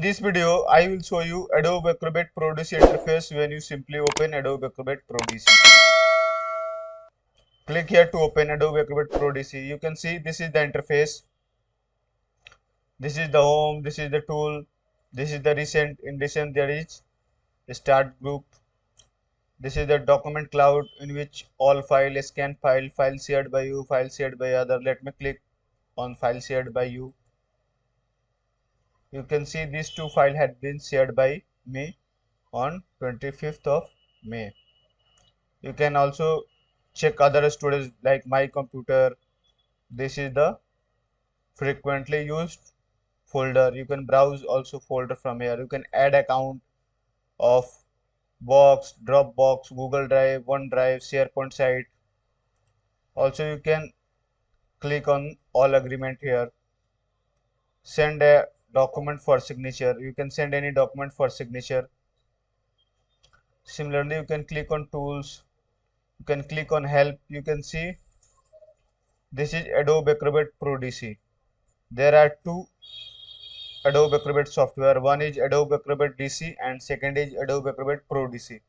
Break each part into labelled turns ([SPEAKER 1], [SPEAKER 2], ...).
[SPEAKER 1] this video, I will show you Adobe Acrobat Pro DC interface when you simply open Adobe Acrobat Pro DC. Click here to open Adobe Acrobat Pro DC. You can see this is the interface. This is the home, this is the tool, this is the recent. In recent there is start group. This is the document cloud in which all file, scan file, file shared by you, file shared by other. Let me click on file shared by you. You can see these two files had been shared by me on 25th of May. You can also check other storage like my computer. This is the frequently used folder. You can browse also folder from here. You can add account of Box, Dropbox, Google Drive, OneDrive, SharePoint site. Also you can click on all agreement here. Send a document for signature. You can send any document for signature. Similarly, you can click on tools. You can click on help. You can see this is Adobe Acrobat Pro DC. There are two Adobe Acrobat software. One is Adobe Acrobat DC and second is Adobe Acrobat Pro DC.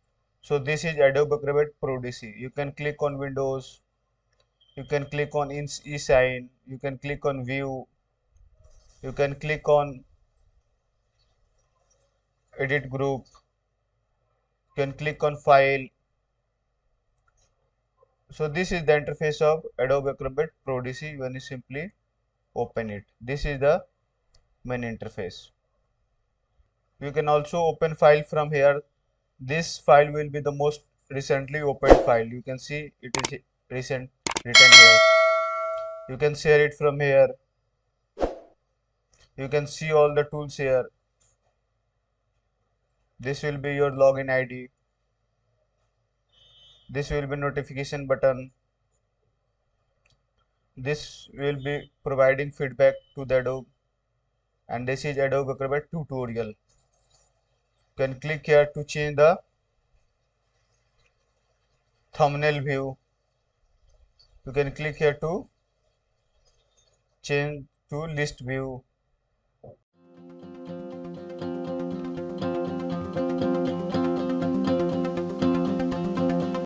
[SPEAKER 1] So this is Adobe Acrobat Pro DC. You can click on Windows. You can click on e-sign. You can click on view. You can click on edit group. You can click on file. So this is the interface of Adobe Acrobat Pro DC when you simply open it. This is the main interface. You can also open file from here. This file will be the most recently opened file. You can see it is recent written here. You can share it from here. You can see all the tools here. This will be your login ID. This will be notification button. This will be providing feedback to the Adobe. And this is Adobe Acrobat tutorial. You can click here to change the thumbnail view. You can click here to change to list view.